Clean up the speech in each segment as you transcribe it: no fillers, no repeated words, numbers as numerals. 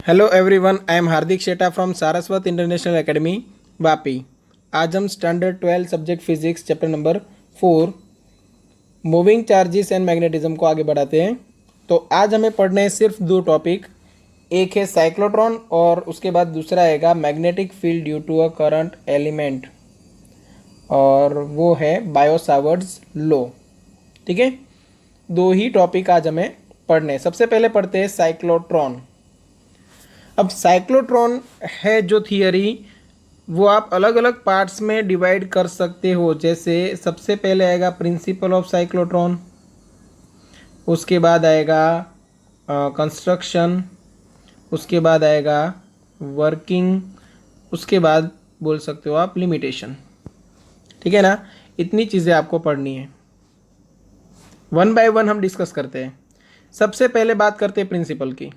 Hello everyone, I am Hardik Sheta from Saraswat International Academy Vapi. आज हम standard 12 subject physics chapter number 4 moving charges and magnetism को आगे बढ़ाते हैं। तो आज हमें पढ़ने हैं सिर्फ दो टॉपिक। एक है साइक्लोट्रॉन और उसके बाद दूसरा आएगा magnetic field due to a current element, और वो है बायो-सावर्ट्स लॉ। ठीक है, दो ही टॉपिक आज हमें पढ़ने हैं। सबसे पहले पढ़ते हैं साइक्लोट्रॉन। अब साइक्लोट्रॉन है जो थियरी, वो आप अलग अलग पार्ट्स में डिवाइड कर सकते हो। जैसे सबसे पहले आएगा प्रिंसिपल ऑफ साइक्लोट्रॉन, उसके बाद आएगा कंस्ट्रक्शन, उसके बाद आएगा वर्किंग, उसके बाद बोल सकते हो आप लिमिटेशन। ठीक है ना, इतनी चीज़ें आपको पढ़नी है। वन बाय वन हम डिस्कस करते हैं। सबसे पहले बात करते हैं प्रिंसिपल की।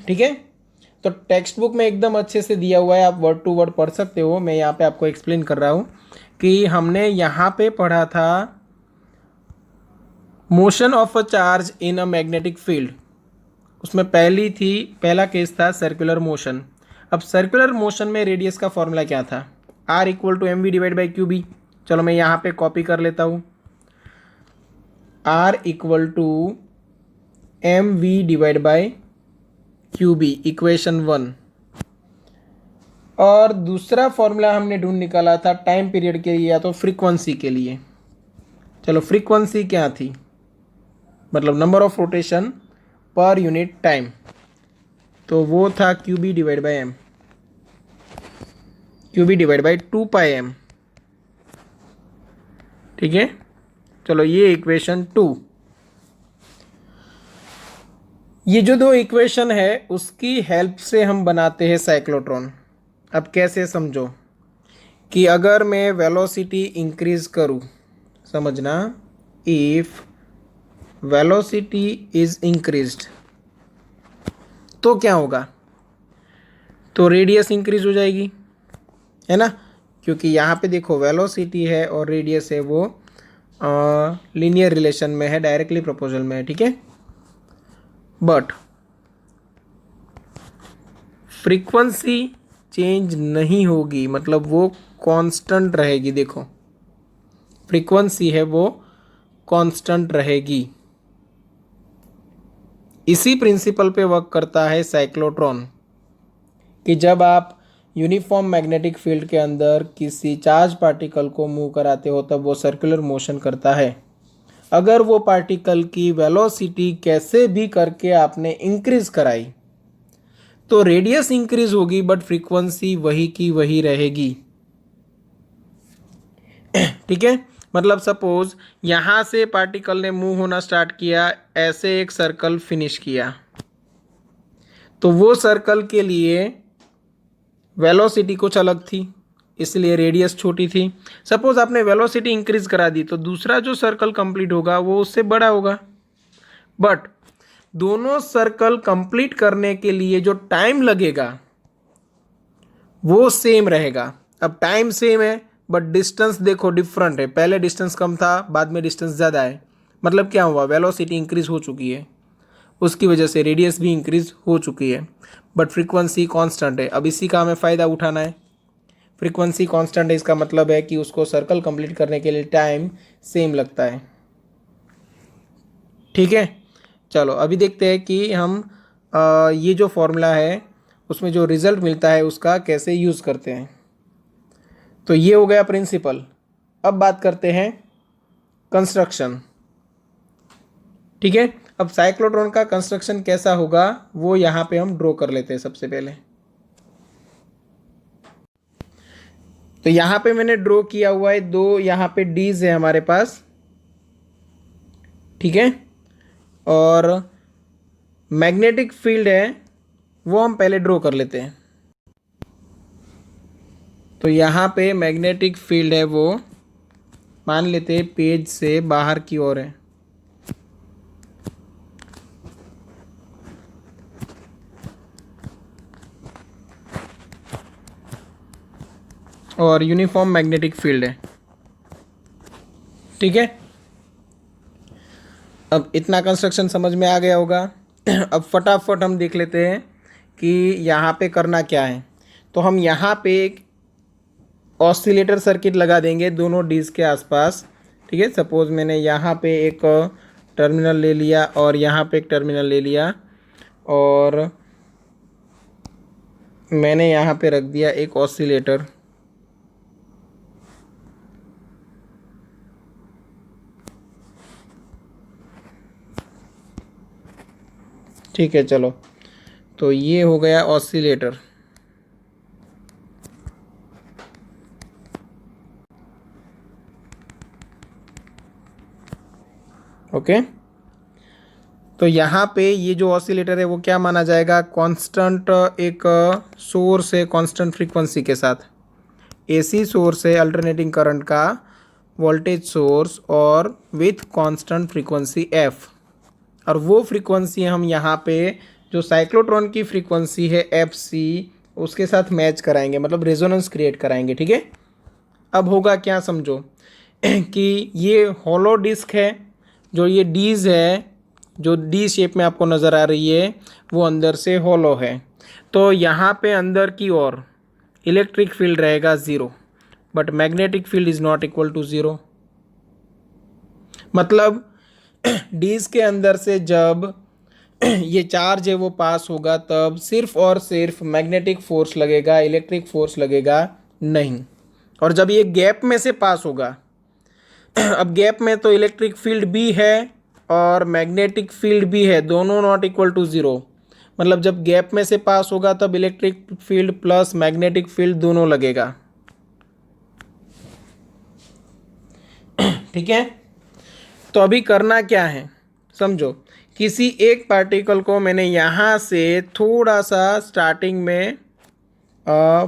ठीक है, तो टेक्स्ट बुक में एकदम अच्छे से दिया हुआ है, आप वर्ड टू वर्ड पढ़ सकते हो। मैं यहाँ पे आपको एक्सप्लेन कर रहा हूँ कि हमने यहाँ पे पढ़ा था motion of a charge in a magnetic field. उसमें पहला केस था सर्कुलर मोशन। अब सर्कुलर मोशन में रेडियस का फॉर्मूला क्या था? R equal to M V divide by Q B. चलो मैं यहाँ पे कॉपी कर लेता हूँ। R equal to M V divide by Q B, equation 1। और दूसरा फॉर्मूला हमने ढूंढ निकाला था टाइम पीरियड के लिए या तो फ्रीक्वेंसी के लिए। चलो फ्रीक्वेंसी क्या थी, मतलब number of rotation per unit time, तो वो था Q B divide by M, Q B divide by 2πm। ठीक है, चलो ये इक्वेशन 2। ये जो दो इक्वेशन है उसकी हेल्प से हम बनाते हैं साइक्लोट्रॉन। अब कैसे समझो कि अगर मैं वेलोसिटी इंक्रीज करूं, समझना, इफ वेलोसिटी इज इंक्रीज्ड तो क्या होगा? तो रेडियस इंक्रीज हो जाएगी, है ना, क्योंकि यहाँ पे देखो वेलोसिटी है और रेडियस है वो लीनियर रिलेशन में है, डायरेक्टली प्रोपोर्शनल में है। ठीक है, बट फ्रीक्वेंसी चेंज नहीं होगी, मतलब वो कांस्टेंट रहेगी। देखो फ्रीक्वेंसी है वो कांस्टेंट रहेगी। इसी प्रिंसिपल पे वर्क करता है साइक्लोट्रॉन कि जब आप यूनिफॉर्म मैग्नेटिक फील्ड के अंदर किसी चार्ज पार्टिकल को मूव कराते हो तब वो सर्कुलर मोशन करता है। अगर वो पार्टिकल की वेलोसिटी कैसे भी करके आपने इंक्रीज कराई तो रेडियस इंक्रीज होगी बट फ्रीक्वेंसी वही की वही रहेगी। ठीक है, मतलब सपोज यहां से पार्टिकल ने मूव होना स्टार्ट किया, ऐसे एक सर्कल फिनिश किया, तो वो सर्कल के लिए वेलोसिटी कुछ अलग थी, इसलिए रेडियस छोटी थी। सपोज आपने वेलोसिटी इंक्रीज करा दी तो दूसरा जो सर्कल कंप्लीट होगा वो उससे बड़ा होगा, बट दोनों सर्कल कंप्लीट करने के लिए जो टाइम लगेगा वो सेम रहेगा। अब टाइम सेम है बट डिस्टेंस देखो डिफरेंट है, पहले डिस्टेंस कम था बाद में डिस्टेंस ज़्यादा है। मतलब क्या हुआ, वेलोसिटी इंक्रीज हो चुकी है, उसकी वजह से रेडियस भी इंक्रीज हो चुकी है, बट फ्रीक्वेंसी कांस्टेंट है। अब इसी का हमें फ़ायदा उठाना है। फ्रीक्वेंसी कांस्टेंट है, इसका मतलब है कि उसको सर्कल कंप्लीट करने के लिए टाइम सेम लगता है। ठीक है, चलो अभी देखते हैं कि हम ये जो फॉर्मूला है उसमें जो रिजल्ट मिलता है उसका कैसे यूज़ करते हैं। तो ये हो गया प्रिंसिपल। अब बात करते हैं कंस्ट्रक्शन। ठीक है, अब साइक्लोट्रॉन का कंस्ट्रक्शन कैसा होगा वो यहाँ पे हम ड्रॉ कर लेते हैं सबसे पहले। तो यहाँ पे मैंने ड्रॉ किया हुआ है, दो यहाँ पे डीज है हमारे पास। ठीक है, और मैग्नेटिक फील्ड है वो हम पहले ड्रॉ कर लेते हैं। तो यहाँ पे मैग्नेटिक फील्ड है वो मान लेते हैं पेज से बाहर की ओर है, और यूनिफॉर्म मैग्नेटिक फील्ड है। ठीक है, अब इतना कंस्ट्रक्शन समझ में आ गया होगा। अब फटाफट हम देख लेते हैं कि यहाँ पे करना क्या है। तो हम यहाँ पे एक ऑसिलेटर सर्किट लगा देंगे दोनों डीज के आसपास। ठीक है, सपोज मैंने यहाँ पे एक टर्मिनल ले लिया और यहाँ पे एक टर्मिनल ले लिया और मैंने यहाँ पे रख दिया एक ऑसिलेटर। ठीक है, चलो, तो ये हो गया ऑसिलेटर। ओके, तो यहाँ पे ये जो ऑसिलेटर है वो क्या माना जाएगा, कांस्टेंट एक सोर्स है कांस्टेंट फ्रीक्वेंसी के साथ। एसी सोर्स है अल्टरनेटिंग करंट का वोल्टेज सोर्स और विथ कांस्टेंट फ्रीक्वेंसी एफ, और वो फ्रीक्वेंसी हम यहाँ पे जो साइक्लोट्रॉन की फ्रीक्वेंसी है एफ सी उसके साथ मैच कराएंगे, मतलब रेजोनेंस क्रिएट कराएंगे। ठीक है, अब होगा क्या समझो कि ये हॉलो डिस्क है, जो ये डीज है, जो डी शेप में आपको नज़र आ रही है वो अंदर से हॉलो है। तो यहाँ पे अंदर की ओर इलेक्ट्रिक फील्ड रहेगा zero, but magnetic field is not equal to zero. मतलब डीज के अंदर से जब ये चार्ज है वो पास होगा तब सिर्फ और सिर्फ मैग्नेटिक फोर्स लगेगा, इलेक्ट्रिक फोर्स लगेगा नहीं। और जब ये गैप में से पास होगा अब गैप में तो इलेक्ट्रिक फील्ड भी है और मैग्नेटिक फील्ड भी है, दोनों नॉट इक्वल टू ज़ीरो। मतलब जब गैप में से पास होगा तब electric field plus magnetic field दोनों लगेगा। ठीक है, तो अभी करना क्या है समझो, किसी एक पार्टिकल को मैंने यहाँ से थोड़ा सा स्टार्टिंग में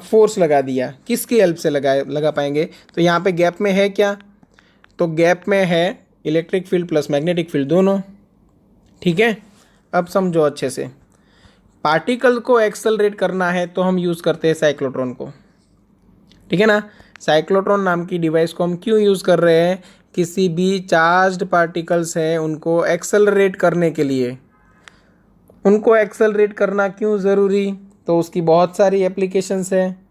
फोर्स लगा दिया। किसकी हेल्प से लगा पाएंगे, तो यहाँ पे गैप में है क्या, तो गैप में है electric field plus magnetic field दोनों। ठीक है, अब समझो अच्छे से, पार्टिकल को एक्सेलरेट करना है तो हम यूज़ करते हैं साइक्लोट्रॉन को। ठीक है ना, साइक्लोट्रॉन नाम की डिवाइस को हम क्यों यूज़ कर रहे हैं, किसी भी चार्ज्ड पार्टिकल्स हैं उनको एक्सेलरेट करने के लिए। उनको एक्सेलरेट करना क्यों ज़रूरी, तो उसकी बहुत सारी एप्लीकेशंस हैं।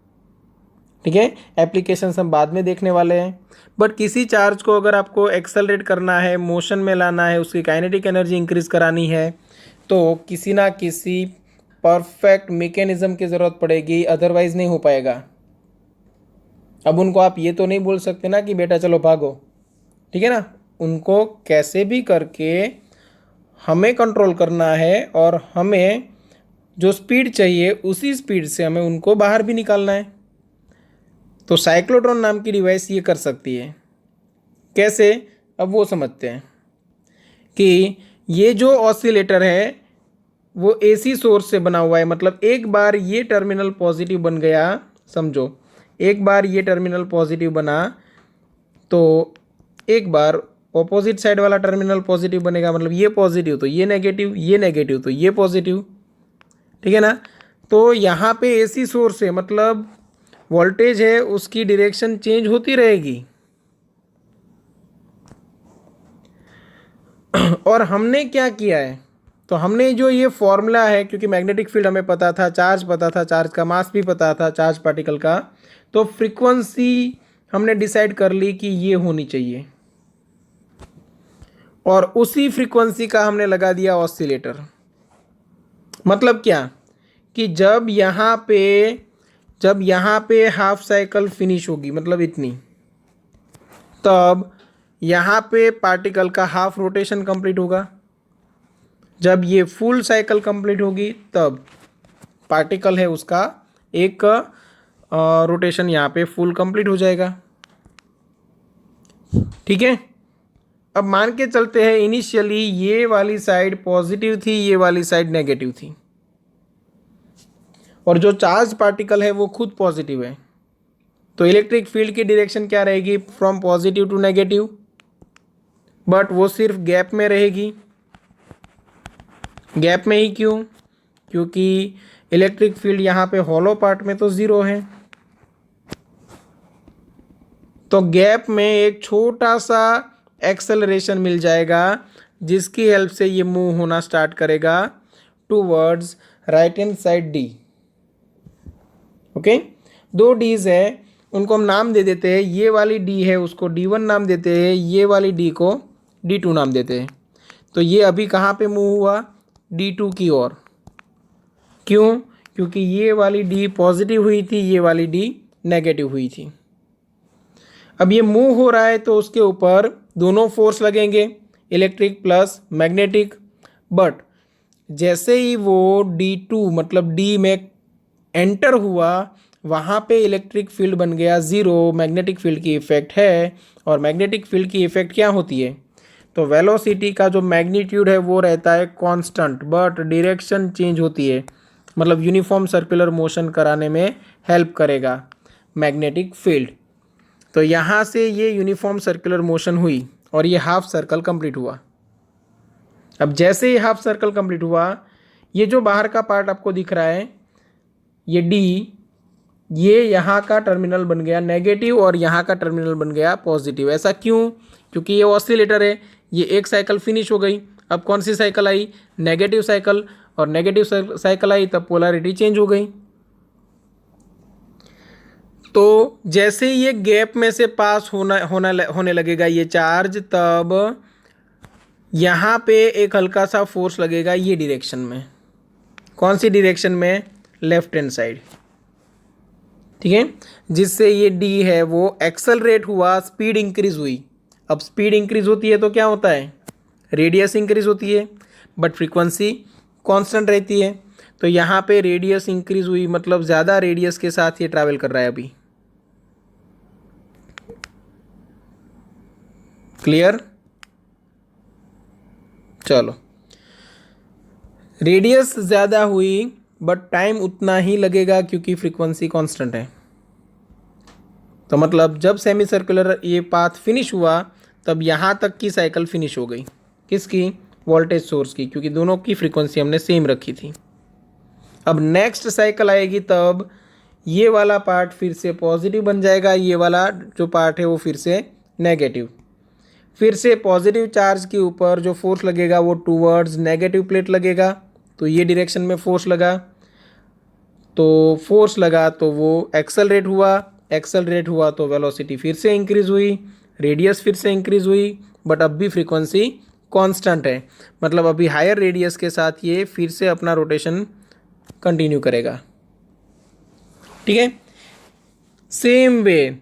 ठीक है, एप्लीकेशंस हम बाद में देखने वाले हैं, बट किसी चार्ज को अगर आपको एक्सेलरेट करना है, मोशन में लाना है, उसकी काइनेटिक एनर्जी इंक्रीज करानी है, तो किसी ना किसी परफेक्ट मैकेनिज्म की ज़रूरत पड़ेगी, अदरवाइज नहीं हो पाएगा। अब उनको आप ये तो नहीं बोल सकते ना कि बेटा चलो भागो। ठीक है ना, उनको कैसे भी करके हमें कंट्रोल करना है और हमें जो स्पीड चाहिए उसी स्पीड से हमें उनको बाहर भी निकालना है। तो साइक्लोट्रॉन नाम की डिवाइस ये कर सकती है। कैसे, अब वो समझते हैं कि ये जो ऑसिलेटर है वो एसी सोर्स से बना हुआ है। मतलब एक बार ये टर्मिनल पॉजिटिव बन गया, समझो एक बार ये टर्मिनल पॉजिटिव बना तो एक बार ऑपोजिट साइड वाला टर्मिनल पॉजिटिव बनेगा। मतलब ये पॉजिटिव तो ये नेगेटिव, ये नेगेटिव तो ये पॉजिटिव। ठीक है ना, तो यहाँ पे एसी सोर्स है, मतलब वोल्टेज है उसकी डायरेक्शन चेंज होती रहेगी। और हमने क्या किया है, तो हमने जो ये फॉर्मूला है, क्योंकि मैग्नेटिक फील्ड हमें पता था, चार्ज पता था, चार्ज का मास भी पता था चार्ज पार्टिकल का, तो फ्रीक्वेंसी हमने डिसाइड कर ली कि ये होनी चाहिए और उसी फ्रीक्वेंसी का हमने लगा दिया ऑसिलेटर। मतलब क्या कि जब यहाँ पे हाफ साइकिल फिनिश होगी, मतलब इतनी, तब यहाँ पे पार्टिकल का हाफ रोटेशन कंप्लीट होगा। जब ये फुल साइकिल कंप्लीट होगी तब पार्टिकल है उसका एक रोटेशन यहाँ पे फुल कंप्लीट हो जाएगा। ठीक है, अब मान के चलते हैं इनिशियली ये वाली साइड पॉजिटिव थी, ये वाली साइड नेगेटिव थी, और जो चार्ज पार्टिकल है वो खुद पॉजिटिव है, तो इलेक्ट्रिक फील्ड की डायरेक्शन क्या रहेगी, from positive to negative, but वो सिर्फ गैप में रहेगी। गैप में ही क्यों, क्योंकि इलेक्ट्रिक फील्ड यहाँ पे हॉलो पार्ट में तो ज़ीरो है, तो गैप में एक छोटा सा एक्सेलरेशन मिल जाएगा जिसकी हेल्प से ये मूव होना स्टार्ट करेगा towards right hand side D. Okay, दो डीज है, उनको हम नाम दे देते हैं। ये वाली डी है उसको D1 नाम देते हैं, ये वाली डी को D2 नाम देते हैं। तो ये अभी कहाँ पे मूव हुआ? D2 की ओर। क्यों? क्योंकि ये वाली डी पॉजिटिव हुई थी, ये वाली डी नेगेटिव हुई थी। अब ये मूव हो रहा है तो उसके ऊपर दोनों फोर्स लगेंगे, इलेक्ट्रिक प्लस मैग्नेटिक। बट जैसे ही वो D2 मतलब डी में एंटर हुआ, वहाँ पे इलेक्ट्रिक फील्ड बन गया ज़ीरो, मैग्नेटिक फील्ड की इफेक्ट है। और मैग्नेटिक फील्ड की इफेक्ट क्या होती है? तो वेलोसिटी का जो मैग्नीट्यूड है वो रहता है कांस्टेंट, बट डायरेक्शन चेंज होती है। मतलब यूनिफॉर्म सर्कुलर मोशन कराने में हेल्प करेगा मैग्नेटिक फील्ड। तो यहाँ से ये यूनिफॉर्म सर्कुलर मोशन हुई और ये हाफ सर्कल कंप्लीट हुआ। अब जैसे ही हाफ सर्कल कंप्लीट हुआ, ये जो बाहर का पार्ट आपको दिख रहा है, ये डी, ये यहाँ का टर्मिनल बन गया नेगेटिव और यहाँ का टर्मिनल बन गया पॉजिटिव। ऐसा क्यों? क्योंकि ये ऑसिलेटर है, ये एक साइकिल फिनिश हो गई। अब कौन सी साइकिल आई? Negative cycle. और नेगेटिव साइकिल आई तब पोलैरिटी चेंज हो गई। तो जैसे ही ये गैप में से पास होने लगेगा ये चार्ज, तब यहाँ पे एक हल्का सा फोर्स लगेगा ये डायरेक्शन में। कौन सी डायरेक्शन में? Left hand side. ठीक है, जिससे ये डी है वो एक्सेलरेट हुआ, स्पीड इंक्रीज हुई। अब स्पीड इंक्रीज होती है तो क्या होता है? रेडियस इंक्रीज होती है, बट फ्रीक्वेंसी कांस्टेंट रहती है। तो यहाँ पे रेडियस इंक्रीज हुई, मतलब ज़्यादा रेडियस के साथ ये ट्रैवल कर रहा है अभी। क्लियर? चलो, रेडियस ज़्यादा हुई बट टाइम उतना ही लगेगा क्योंकि फ्रीक्वेंसी कांस्टेंट है। तो मतलब जब सेमी सर्कुलर ये पाथ फिनिश हुआ, तब यहाँ तक की साइकिल फिनिश हो गई। किसकी? वोल्टेज सोर्स की, क्योंकि दोनों की फ्रीक्वेंसी हमने सेम रखी थी। अब नेक्स्ट साइकिल आएगी तब ये वाला पार्ट फिर से पॉजिटिव बन जाएगा, ये वाला जो पार्ट है वो फिर से नेगेटिव। फिर से पॉजिटिव चार्ज के ऊपर जो फोर्स लगेगा वो टूवर्ड्स नेगेटिव प्लेट लगेगा। तो ये डायरेक्शन में फोर्स लगा, तो फोर्स लगा तो वो एक्सेलरेट हुआ तो वेलोसिटी फिर से इंक्रीज हुई, रेडियस फिर से इंक्रीज हुई, बट अब भी फ्रीक्वेंसी कांस्टेंट है। मतलब अभी हायर रेडियस के साथ ये फिर से अपना रोटेशन कंटिन्यू करेगा। ठीक है, सेम वे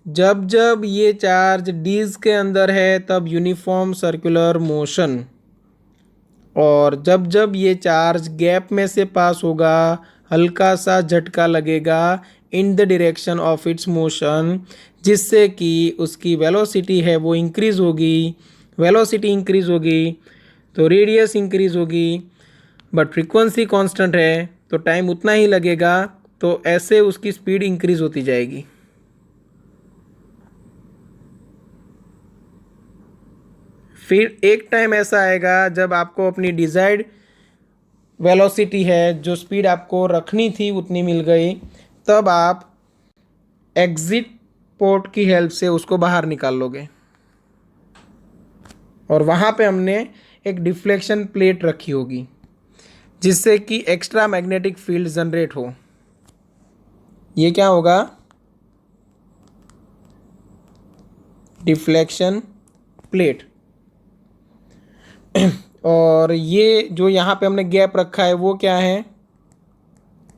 जब जब ये चार्ज डीज के अंदर है तब यूनिफॉर्म सर्कुलर मोशन, और जब जब ये चार्ज गैप में से पास होगा हल्का सा झटका लगेगा in the direction of its motion, जिससे कि उसकी वेलोसिटी है वो इंक्रीज होगी। वेलोसिटी इंक्रीज होगी तो रेडियस इंक्रीज होगी, बट फ्रीक्वेंसी कांस्टेंट है तो टाइम उतना ही लगेगा। तो ऐसे उसकी स्पीड इंक्रीज होती जाएगी। फिर एक टाइम ऐसा आएगा जब आपको अपनी डिजायर्ड वेलोसिटी है, जो स्पीड आपको रखनी थी उतनी मिल गई, तब आप एग्जिट पोर्ट की हेल्प से उसको बाहर निकाल लोगे। और वहाँ पे हमने एक डिफ्लेक्शन प्लेट रखी होगी जिससे कि एक्स्ट्रा मैग्नेटिक फील्ड जनरेट हो। ये क्या होगा? Deflection plate. और ये जो यहाँ पे हमने गैप रखा है वो क्या है?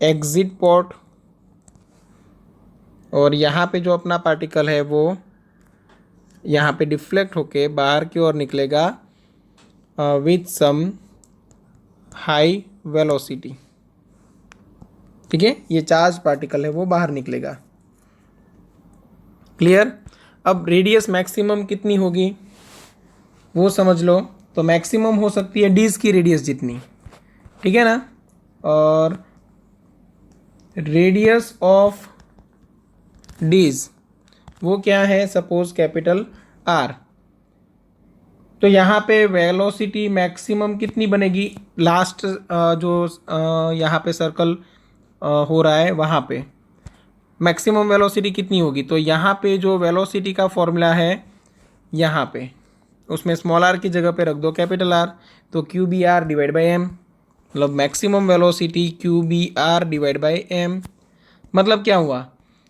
Exit port. और यहाँ पे जो अपना पार्टिकल है वो यहाँ पे डिफ्लेक्ट होके बाहर की ओर निकलेगा विथ सम हाई वेलोसिटी। ठीक है, ये चार्ज पार्टिकल है वो बाहर निकलेगा। क्लियर? अब रेडियस मैक्सिमम कितनी होगी वो समझ लो। तो मैक्सिमम हो सकती है डीज की रेडियस जितनी, ठीक है ना। और रेडियस ऑफ डीज वो क्या है? Suppose capital R. तो यहाँ पे वेलोसिटी मैक्सिमम कितनी बनेगी? लास्ट जो यहाँ पे सर्कल हो रहा है वहाँ पे मैक्सिमम वेलोसिटी कितनी होगी? तो यहाँ पे जो वेलोसिटी का फॉर्मूला है यहाँ पे, उसमें स्मॉल आर की जगह पे रख दो कैपिटल आर, तो Q B R divide by M. मतलब maximum velocity Q B R divide by M. मतलब क्या हुआ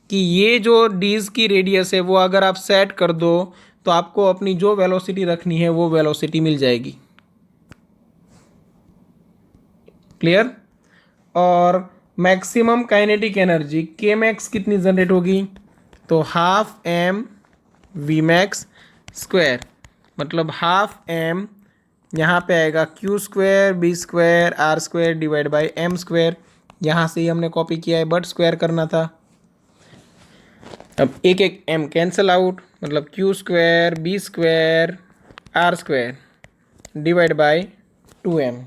कि ये जो डीज की रेडियस है वो अगर आप सेट कर दो तो आपको अपनी जो वेलोसिटी रखनी है वो वेलोसिटी मिल जाएगी। क्लियर। और मैक्सिमम काइनेटिक एनर्जी के मैक्स कितनी जनरेट होगी, तो half M V max square, मतलब हाफ एम यहाँ पे आएगा Q square B square R square divide by M square. यहाँ से ही हमने कॉपी किया है, बट स्क्वायर करना था। अब एक एक एम कैंसिल आउट, मतलब Q square B square R square divide by 2m।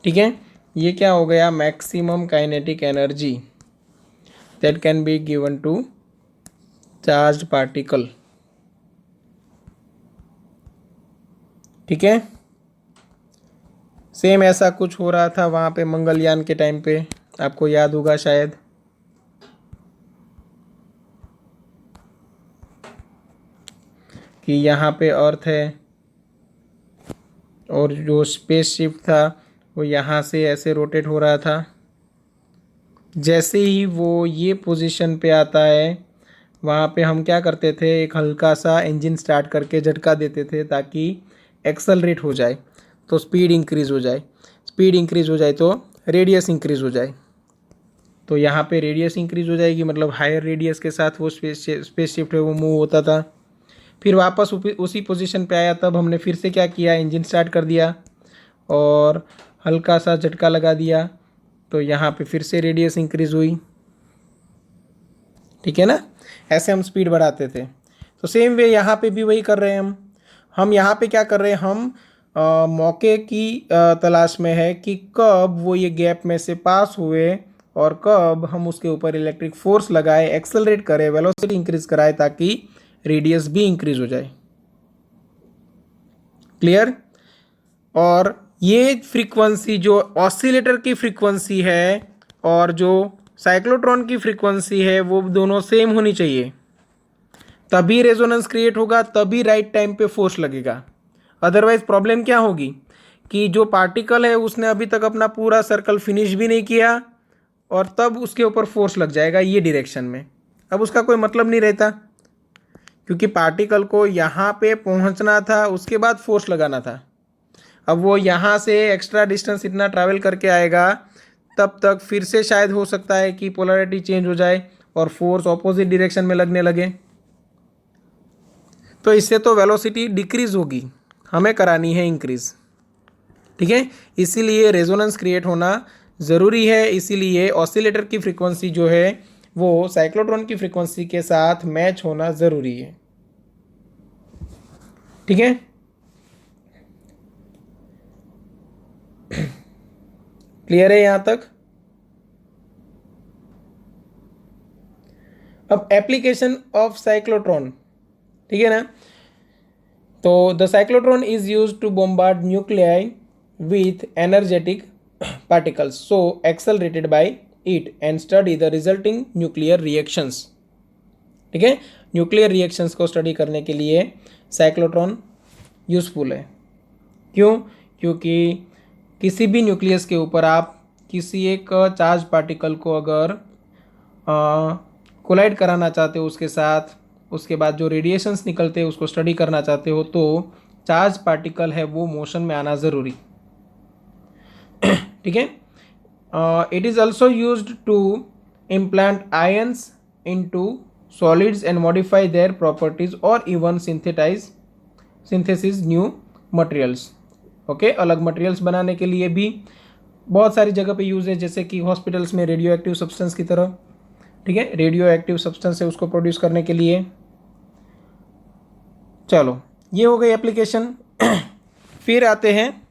ठीक है, ये क्या हो गया, maximum kinetic energy that can be given to charge particle. ठीक है, सेम ऐसा कुछ हो रहा था वहाँ पे मंगलयान के टाइम पे, आपको याद होगा शायद। कि यहाँ पे अर्थ है और जो स्पेसशिप था वो यहाँ से ऐसे रोटेट हो रहा था। जैसे ही वो ये पोजीशन पे आता है वहाँ पे हम क्या करते थे, एक हल्का सा इंजन स्टार्ट करके झटका देते थे ताकि एक्सेलरेट हो जाए, तो स्पीड इंक्रीज़ हो जाए। स्पीड इंक्रीज़ हो जाए तो रेडियस इंक्रीज़ हो जाए। तो यहाँ पे रेडियस इंक्रीज़ हो जाएगी, मतलब हायर रेडियस के साथ वो स्पेस शिफ्ट है वो मूव होता था। फिर वापस उसी पोजीशन पे आया, तब हमने फिर से क्या किया, इंजन स्टार्ट कर दिया और हल्का सा झटका लगा दिया, तो यहाँ पे फिर से रेडियस इंक्रीज़ हुई। ठीक है ना, ऐसे हम स्पीड बढ़ाते थे। तो सेम वे यहाँ पे भी वही कर रहे हैं हम यहाँ पे क्या कर रहे हैं, हम मौके की तलाश में है कि कब वो ये गैप में से पास हुए और कब हम उसके ऊपर इलेक्ट्रिक फोर्स लगाए, एक्सेलरेट करें, वेलोसिटी इंक्रीज कराए ताकि रेडियस भी इंक्रीज हो जाए। क्लियर। और ये फ्रीक्वेंसी जो ऑसिलेटर की फ्रीक्वेंसी है और जो साइक्लोट्रॉन की फ्रीक्वेंसी है वो दोनों सेम होनी चाहिए, तभी रेजोनेंस क्रिएट होगा, तभी राइट टाइम पे फोर्स लगेगा। अदरवाइज प्रॉब्लम क्या होगी कि जो पार्टिकल है उसने अभी तक अपना पूरा सर्कल फिनिश भी नहीं किया और तब उसके ऊपर फोर्स लग जाएगा ये डायरेक्शन में, अब उसका कोई मतलब नहीं रहता, क्योंकि पार्टिकल को यहाँ पे पहुँचना था उसके बाद फोर्स लगाना था। अब वो यहाँ से एक्स्ट्रा डिस्टेंस इतना ट्रैवल करके आएगा, तब तक फिर से शायद हो सकता है कि पोलैरिटी चेंज हो जाए और फोर्स ऑपोजिट डायरेक्शन में लगने लगे, तो इससे तो वेलोसिटी डिक्रीज होगी, हमें करानी है इंक्रीज। ठीक है, इसीलिए रेजोनेंस क्रिएट होना ज़रूरी है, इसीलिए ऑसिलेटर की फ्रीक्वेंसी जो है वो साइक्लोट्रॉन की फ्रीक्वेंसी के साथ मैच होना ज़रूरी है। ठीक है, क्लियर है यहाँ तक। अब एप्लीकेशन ऑफ साइक्लोट्रॉन, ठीक है ना, तो the cyclotron is use to bombard nuclei with energetic particles so accelerated by it and study the resulting nuclear reactions। ठीक है, न्यूक्लियर रिएक्शंस को स्टडी करने के लिए साइक्लोट्रॉन यूजफुल है। क्यों, क्योंकि किसी भी न्यूक्लियस के ऊपर आप किसी एक चार्ज पार्टिकल को अगर कोलाइड कराना चाहते हो उसके साथ, उसके बाद जो रेडिएशंस निकलते हैं उसको स्टडी करना चाहते हो, तो चार्ज पार्टिकल है वो मोशन में आना ज़रूरी। ठीक है, it is also use to implant ions into solids and modify their properties और even synthesis new materials. Okay, अलग मटेरियल्स बनाने के लिए भी बहुत सारी जगह पे यूज़ है, जैसे कि हॉस्पिटल्स में रेडियो एक्टिव सब्सटेंस की तरह। ठीक है, रेडियो एक्टिव सब्सटेंस है उसको प्रोड्यूस करने के लिए। चलो, ये हो गई एप्लीकेशन। फिर आते हैं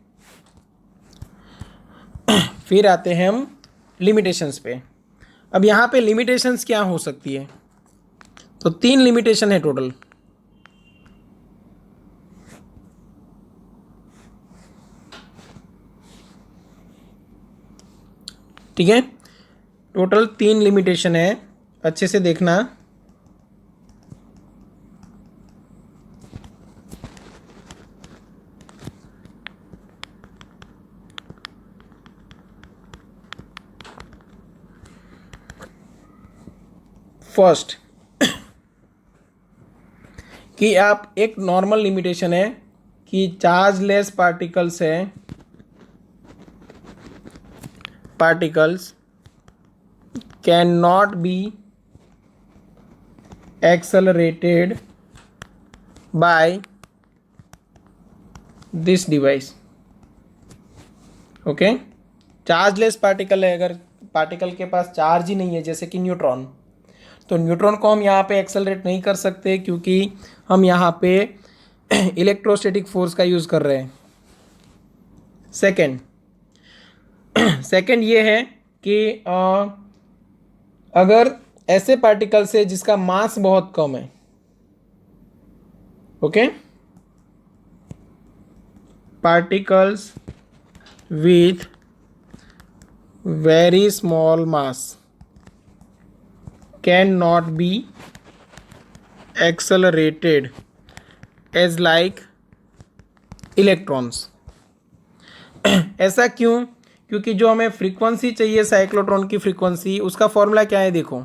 हम लिमिटेशंस पे। अब यहाँ पे लिमिटेशंस क्या हो सकती है, तो 3 लिमिटेशन है टोटल। ठीक है, टोटल 3 लिमिटेशन है, अच्छे से देखना। फर्स्ट कि आप एक नॉर्मल लिमिटेशन है कि चार्जलेस पार्टिकल्स है, particles can not be accelerated by this device. Okay, chargeless particle है, अगर पार्टिकल के पास चार्ज ही नहीं है जैसे कि न्यूट्रॉन, तो न्यूट्रॉन को हम यहाँ पे एक्सेलरेट नहीं कर सकते क्योंकि हम यहाँ पे इलेक्ट्रोस्टैटिक फोर्स का यूज़ कर रहे हैं। सेकंड ये है कि अगर ऐसे पार्टिकल से जिसका मास बहुत कम है, okay, particles with very small mass cannot be accelerated as like electrons। ऐसा क्यों? क्योंकि जो हमें फ्रीक्वेंसी चाहिए साइक्लोट्रॉन की फ्रीक्वेंसी, उसका फॉर्मूला क्या है देखो।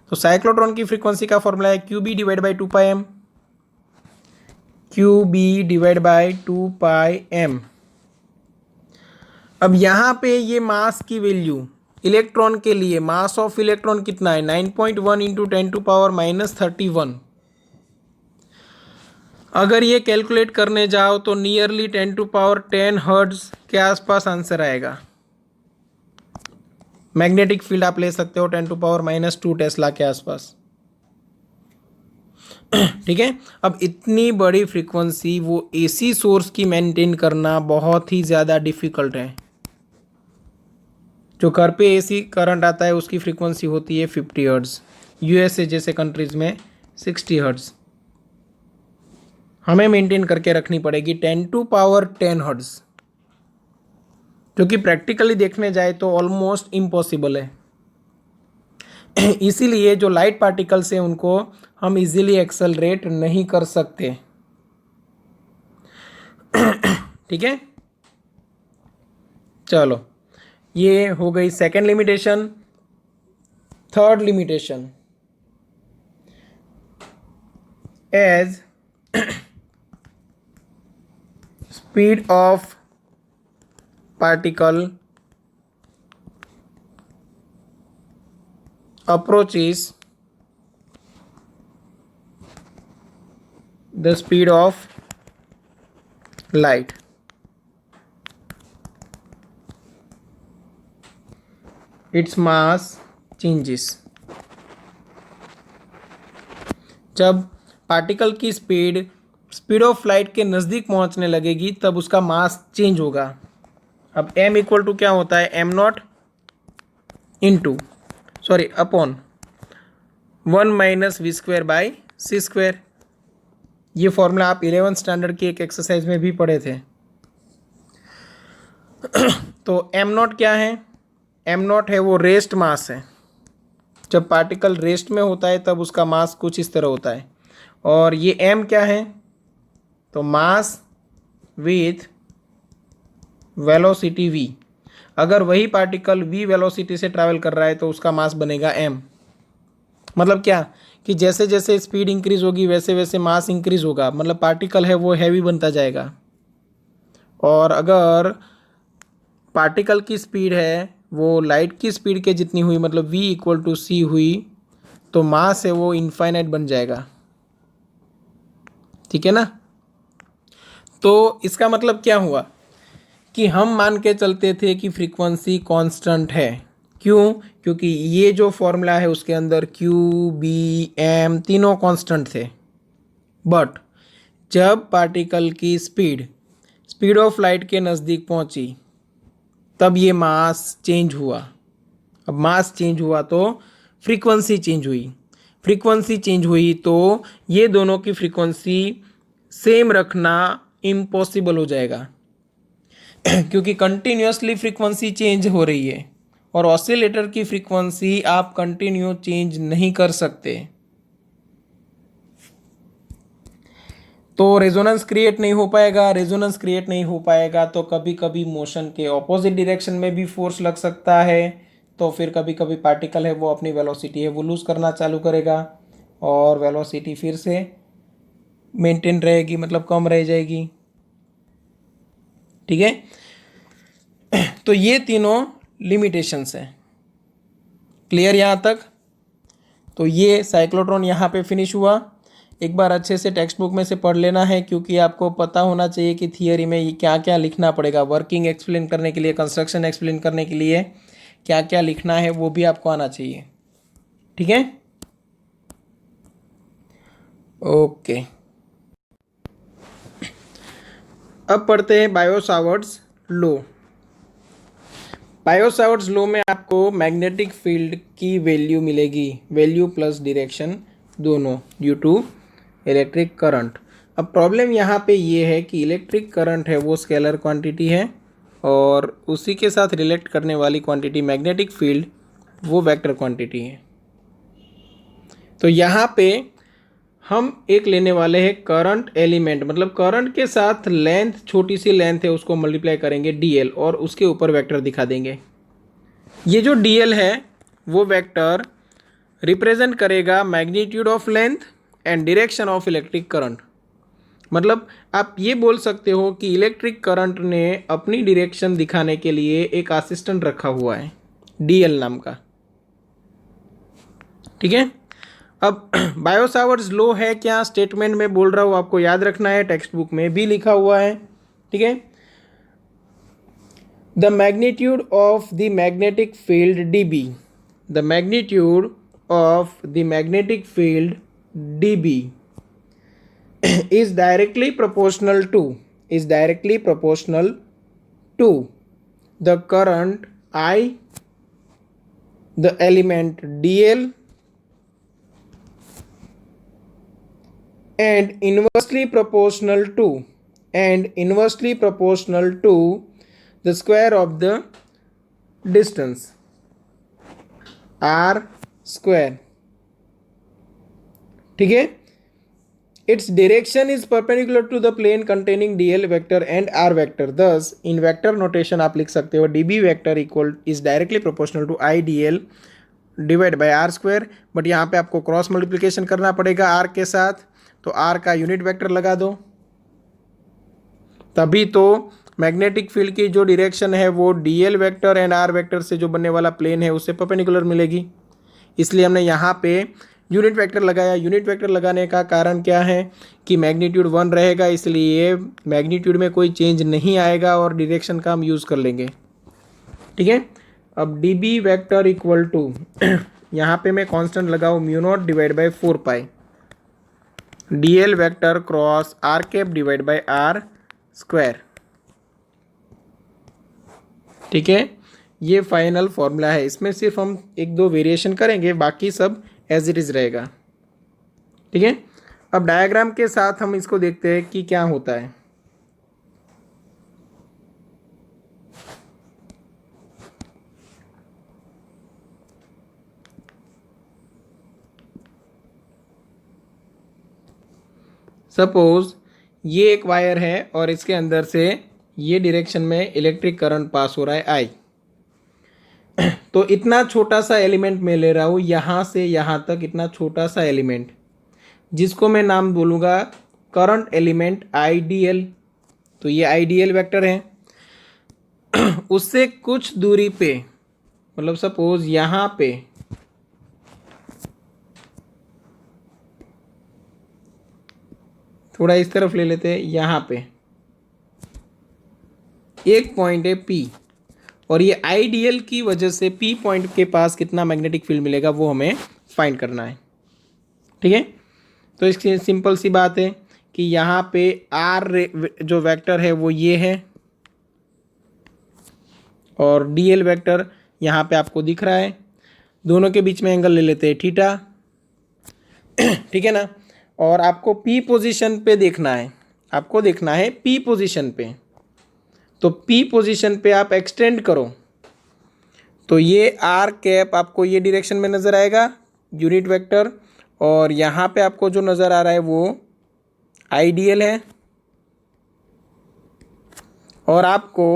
तो साइक्लोट्रॉन की फ्रीक्वेंसी का फॉर्मूला है Q B divide by 2πm, Q B divide by 2πm। अब यहाँ पे ये मास की वैल्यू इलेक्ट्रॉन के लिए, मास ऑफ इलेक्ट्रॉन कितना है 9.1 इंटू 10⁻⁻31। अगर ये कैलकुलेट करने जाओ तो नियरली 10⁻10 हर्ट्ज के आसपास आंसर आएगा। मैग्नेटिक फील्ड आप ले सकते हो 10⁻⁻2 टेस्ला के आसपास। ठीक है, अब इतनी बड़ी फ्रीक्वेंसी वो एसी सोर्स की मेंटेन करना बहुत ही ज़्यादा डिफिकल्ट है। जो घर पे एसी करंट आता है उसकी फ्रीक्वेंसी होती है 50 हर्ट्ज, यूएसए जैसे कंट्रीज में 60 हर्ट्ज। हमें मेंटेन करके रखनी पड़ेगी 10⁻10 हर्ट्ज, जो कि प्रैक्टिकली देखने जाए तो ऑलमोस्ट इम्पॉसिबल है। इसीलिए जो लाइट पार्टिकल्स हैं उनको हम इजीली एक्सेलरेट नहीं कर सकते। ठीक है, चलो ये हो गई second limitation. Third limitation, as speed of particle approaches the speed of light, its mass changes। जब पार्टिकल की स्पीड ऑफ लाइट के नज़दीक पहुंचने लगेगी तब उसका मास चेंज होगा। अब m इक्वल टू क्या होता है, m0 into upon 1 - v² by c²। ये फॉर्मूला आप 11th स्टैंडर्ड की एक एक्सरसाइज में भी पढ़े थे। तो m0 क्या है, m0 है वो रेस्ट मास है। जब पार्टिकल रेस्ट में होता है तब उसका मास कुछ इस तरह होता है। और ये m क्या है, तो मास विथ वेलोसिटी v। अगर वही पार्टिकल v वेलोसिटी से ट्रैवल कर रहा है तो उसका मास बनेगा m। मतलब क्या कि जैसे जैसे स्पीड इंक्रीज होगी वैसे वैसे मास इंक्रीज होगा, मतलब पार्टिकल है वो हैवी बनता जाएगा। और अगर पार्टिकल की स्पीड है वो लाइट की स्पीड के जितनी हुई, मतलब v = c हुई, तो मास है वो इनफाइनाइट बन जाएगा। ठीक है ना। तो इसका मतलब क्या हुआ कि हम मान के चलते थे कि फ्रीक्वेंसी कांस्टेंट है। क्यों? क्योंकि ये जो फॉर्मूला है उसके अंदर Q, B, M तीनों कांस्टेंट थे। बट जब पार्टिकल की स्पीड ऑफ लाइट के नज़दीक पहुंची तब ये मास चेंज हुआ। अब मास चेंज हुआ तो फ्रीक्वेंसी चेंज हुई। फ्रीक्वेंसी चेंज हुई तो ये दोनों की फ्रीक्वेंसी सेम रखना इम्पॉसिबल हो जाएगा क्योंकि कंटिन्यूसली फ्रीक्वेंसी चेंज हो रही है और ऑसिलेटर की फ्रीक्वेंसी आप कंटिन्यू चेंज नहीं कर सकते। तो रेजोनेंस क्रिएट नहीं हो पाएगा। रेजोनेंस क्रिएट नहीं हो पाएगा तो कभी कभी मोशन के ऑपोजिट डायरेक्शन में भी फोर्स लग सकता है, तो फिर कभी कभी पार्टिकल है वो अपनी वेलोसिटी है वो लूज़ करना चालू करेगा और वेलोसिटी फिर से मेंटेन रहेगी, मतलब कम रह जाएगी। ठीक है, तो ये तीनों लिमिटेशंस हैं। क्लियर यहाँ तक? तो ये साइक्लोट्रॉन यहाँ पे फिनिश हुआ। एक बार अच्छे से टेक्स्ट बुक में से पढ़ लेना है, क्योंकि आपको पता होना चाहिए कि थियरी में ये क्या क्या लिखना पड़ेगा। वर्किंग एक्सप्लेन करने के लिए, कंस्ट्रक्शन एक्सप्लेन करने के लिए क्या क्या लिखना है वो भी आपको आना चाहिए। ठीक है, ओके। अब पढ़ते हैं बायो-सावर्ट्स लॉ। बायो-सावर्ट्स लॉ में आपको मैग्नेटिक फील्ड की वैल्यू मिलेगी, वैल्यू प्लस डायरेक्शन दोनों, ड्यू टू इलेक्ट्रिक करंट। अब प्रॉब्लम यहाँ पे ये है कि इलेक्ट्रिक करंट है वो स्केलर क्वांटिटी है और उसी के साथ रिलेट करने वाली क्वांटिटी मैग्नेटिक फील्ड वो वेक्टर क्वांटिटी है। तो यहाँ पे हम एक लेने वाले हैं करंट एलिमेंट, मतलब करंट के साथ लेंथ, छोटी सी लेंथ है उसको मल्टीप्लाई करेंगे डीएल और उसके ऊपर वेक्टर दिखा देंगे। ये जो डीएल है वो वेक्टर रिप्रेजेंट करेगा magnitude of length and direction of electric current. मतलब आप ये बोल सकते हो कि इलेक्ट्रिक करंट ने अपनी डायरेक्शन दिखाने के लिए एक असिस्टेंट रखा हुआ है डीएल नाम का। ठीक है, अब बायो-सावर्ट्स लॉ है क्या, स्टेटमेंट में बोल रहा हूँ, आपको याद रखना है, टेक्स्ट बुक में भी लिखा हुआ है। ठीक है, the magnitude of the magnetic field dB, the magnitude of the magnetic field dB is directly proportional to, is directly proportional to the current I, the element dl, and inversely proportional to, and inversely proportional to the square of the distance r square. ठीक है, its direction is perpendicular to the plane containing dl vector and r vector. Thus in vector notation आप लिख सकते हो db vector equal is directly proportional to I dl divide by R square. But यहाँ पे आपको cross multiplication करना पड़ेगा are के साथ, तो आर का यूनिट वेक्टर लगा दो, तभी तो मैग्नेटिक फील्ड की जो डायरेक्शन है वो D L vector and R vector से जो बनने वाला प्लेन है उससे परपेंडिकुलर मिलेगी। इसलिए हमने यहाँ पे यूनिट वेक्टर लगाया। यूनिट वेक्टर लगाने का कारण क्या है कि मैग्नीट्यूड 1 रहेगा, इसलिए मैग्नीट्यूड में कोई चेंज नहीं आएगा और डायरेक्शन का हम यूज़ कर लेंगे। ठीक है, अब D B vector equal to यहाँ पे मैं कांस्टेंट लगाऊँ mu naught divide by 4 pi D L vector cross R cap divide by R square. ठीक है, ये फाइनल फॉर्मूला है। इसमें सिर्फ हम एक दो वेरिएशन करेंगे, बाकी सब एज इट इज़ रहेगा। ठीक है, अब डायग्राम के साथ हम इसको देखते हैं कि क्या होता है। सपोज ये एक वायर है और इसके अंदर से ये डायरेक्शन में इलेक्ट्रिक करंट पास हो रहा है आई। तो इतना छोटा सा एलिमेंट मैं ले रहा हूँ, यहाँ से यहाँ तक इतना छोटा सा एलिमेंट, जिसको मैं नाम बोलूँगा current element I D L. तो ये आई डी एल वैक्टर है। उससे कुछ दूरी पे, मतलब सपोज यहाँ पे थोड़ा इस तरफ ले लेते हैं, यहाँ पे एक पॉइंट है P, और ये आईडीएल की वजह से P पॉइंट के पास कितना मैग्नेटिक फील्ड मिलेगा वो हमें फाइंड करना है। ठीक है, तो इसकी सिंपल सी बात है कि यहाँ पे R जो वेक्टर है वो ये है और DL वेक्टर यहाँ पे आपको दिख रहा है। दोनों के बीच में एंगल ले लेते हैं थीटा। ठीक है ना, और आपको P पोजीशन पे देखना है, आपको देखना है P पोजीशन पे। तो P पोजीशन पे आप एक्सटेंड करो तो ये आर कैप आपको ये डायरेक्शन में नज़र आएगा यूनिट वेक्टर, और यहाँ पे आपको जो नज़र आ रहा है वो आईडीएल है। और आपको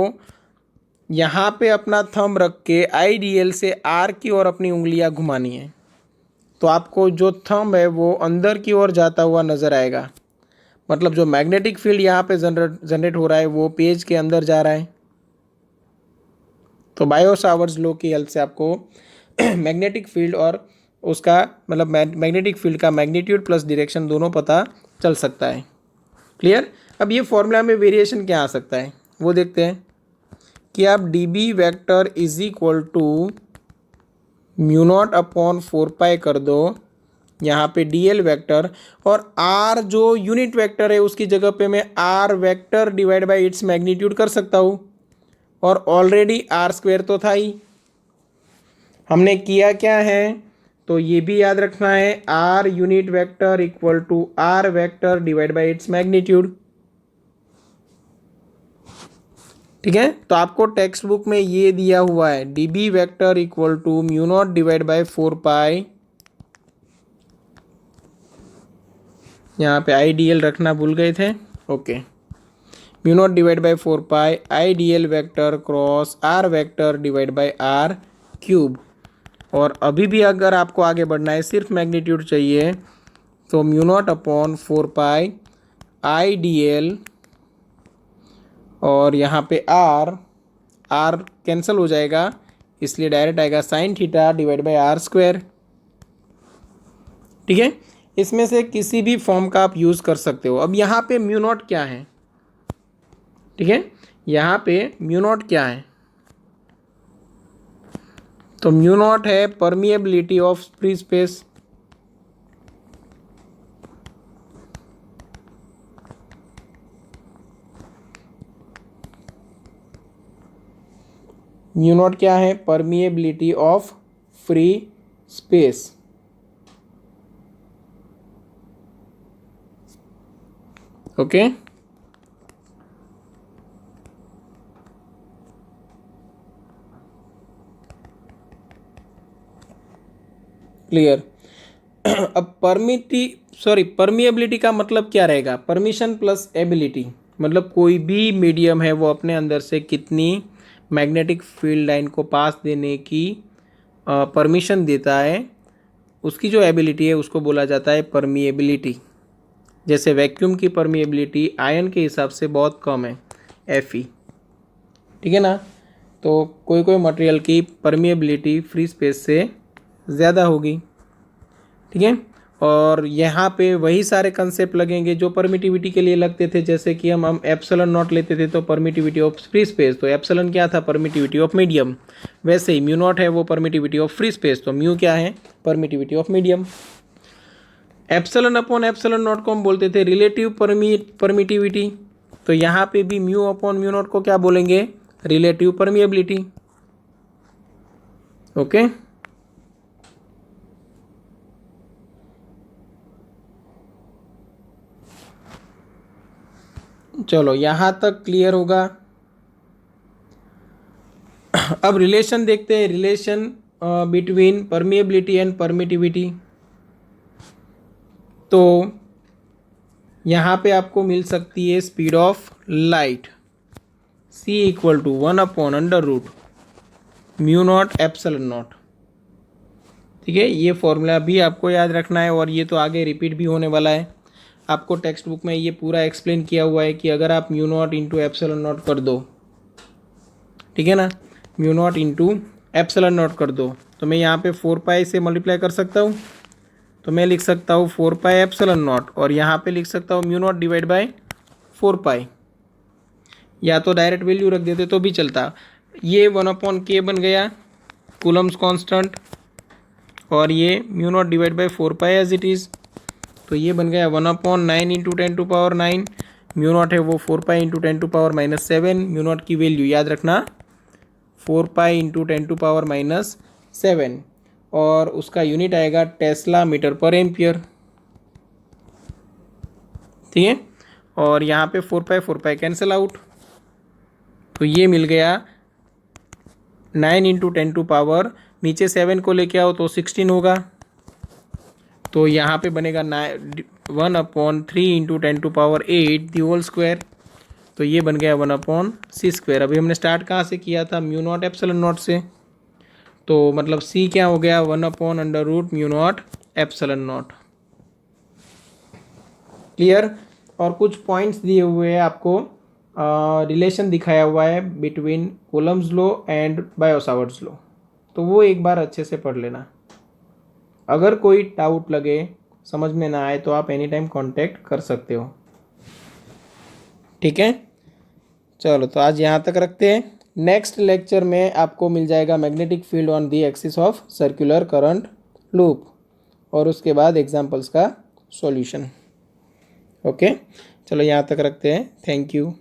यहाँ पे अपना थंब रख के आइडियल से आर की ओर अपनी उंगलियाँ घुमानी है। तो आपको जो थंब है वो अंदर की ओर जाता हुआ नज़र आएगा, मतलब जो मैग्नेटिक फील्ड यहाँ पे जनरेट हो रहा है वो पेज के अंदर जा रहा है। तो बायो-सावर्ट्स लॉ की हेल्प से आपको मैग्नेटिक फील्ड और उसका मतलब मैग्नेटिक फील्ड का मैग्नीट्यूड प्लस डायरेक्शन दोनों पता चल सकता है। क्लियर। अब ये फॉर्मूला में वेरिएशन क्या आ सकता है वो देखते हैं कि आप D B vector is equal to mu naught upon 4 pi कर दो यहाँ पे डी एल वैक्टर, और आर जो यूनिट वेक्टर है उसकी जगह पे मैं R vector divide by its magnitude कर सकता हूँ, और ऑलरेडी आर स्क्वायर तो था ही। हमने किया क्या है, तो ये भी याद रखना है, R unit vector equal to R vector divide by its magnitude. ठीक है। तो आपको टेक्स्ट बुक में ये दिया हुआ है D B vector equal to mu naught divide by 4 pi, यहाँ पे आई डी एल रखना भूल गए थे। Okay, mu naught divide by 4 pi I D L vector cross R vector divide by R cube. और अभी भी अगर आपको आगे बढ़ना है, सिर्फ मैग्नीट्यूड चाहिए, तो mu naught upon 4 pi I D L, और यहाँ पे आर कैंसिल हो जाएगा, इसलिए डायरेक्ट आएगा sine theta divide by R square. ठीक है। इसमें से किसी भी फॉर्म का आप यूज़ कर सकते हो। अब यहाँ पे म्यू नॉट क्या है, ठीक है, यहाँ पे म्यू नॉट क्या है, तो म्यू नॉट है permeability of free space. Mu naught क्या है, permeability of free space. Okay. Clear. अब परमिएबिलिटी का मतलब क्या रहेगा, परमिशन प्लस एबिलिटी, मतलब कोई भी मीडियम है वो अपने अंदर से कितनी मैग्नेटिक फील्ड लाइन को पास देने की परमिशन देता है, उसकी जो एबिलिटी है उसको बोला जाता है परमिएबिलिटी। जैसे वैक्यूम की परमिएबिलिटी आयन के हिसाब से बहुत कम है, Fe। ठीक है ना। तो कोई कोई मटेरियल की परमिएबिलिटी फ्री स्पेस से ज़्यादा होगी। ठीक है। और यहाँ पे वही सारे कंसेप्ट लगेंगे जो परमिटिविटी के लिए लगते थे, जैसे कि हम एप्सिलॉन नॉट लेते थे तो परमिटिविटी ऑफ फ्री स्पेस, तो एप्सिलॉन क्या था, परमिटिविटी ऑफ मीडियम। वैसे ही म्यू नॉट है वो परमिटिविटी ऑफ फ्री स्पेस, तो म्यू क्या है, permittivity of medium. Epsilon upon epsilon not को हम बोलते थे रिलेटिव परमिटिविटी, तो यहाँ पे भी म्यू अपॉन म्यू नॉट को क्या बोलेंगे, रिलेटिव परमिएबिलिटी। ओके। चलो यहाँ तक क्लियर होगा। अब रिलेशन देखते हैं, relation between permeability and permittivity. तो यहाँ पे आपको मिल सकती है speed of light c equal to 1/√μ naught epsilon naught. ठीक है, ये फॉर्मूला भी आपको याद रखना है, और ये तो आगे रिपीट भी होने वाला है। आपको टेक्स्ट बुक में ये पूरा एक्सप्लेन किया हुआ है कि अगर आप mu naught into epsilon not कर दो, ठीक है ना, mu naught into epsilon not कर दो, तो मैं यहाँ पे 4 पाई से मल्टीप्लाई कर सकता हूँ, तो मैं लिख सकता हूँ 4 पाई एप्सिलॉन नॉट, और यहाँ पे लिख सकता हूँ म्यू नॉट डिवाइड बाई 4 पाई, या तो डायरेक्ट वैल्यू रख देते तो भी चलता। ये 1/k बन गया कूलम्स कांस्टेंट, और ये mu naught divide by 4 pi as it is, तो ये बन गया 1/9 इंटू 10⁻⁹। म्यू नॉट है वो 4 पाई इंटू 10⁻⁷। म्यू नॉट की वैल्यू याद रखना 4 पाई इंटू 10⁻⁷, और उसका यूनिट आएगा टेस्ला मीटर पर एम्पियर। ठीक है। और यहाँ पे 4 पाई कैंसिल आउट, तो ये मिल गया 9 इंटू 10⁻, नीचे 7 को लेके आओ तो 16 होगा, तो यहाँ पे बनेगा 1/3 इंटू 10⁸ दी होल स्क्वायर। तो तो ये बन गया 1/c²। अभी हमने स्टार्ट कहाँ से किया था, म्यू नॉट एप्सिलॉन नॉट से, तो मतलब c क्या हो गया 1/√μ0 एप्सिलॉन नॉट। क्लियर। और कुछ पॉइंट्स दिए हुए हैं आपको, रिलेशन दिखाया हुआ है between Coulomb's law and bio-Savart's law, तो वो एक बार अच्छे से पढ़ लेना। अगर कोई डाउट लगे, समझ में ना आए, तो आप एनी टाइम कांटेक्ट कर सकते हो। ठीक है, चलो तो आज यहाँ तक रखते हैं। नेक्स्ट लेक्चर में आपको मिल जाएगा magnetic field on the axis of circular current loop, और उसके बाद एग्जाम्पल्स का सॉल्यूशन। ओके, चलो यहाँ तक रखते हैं। Thank you.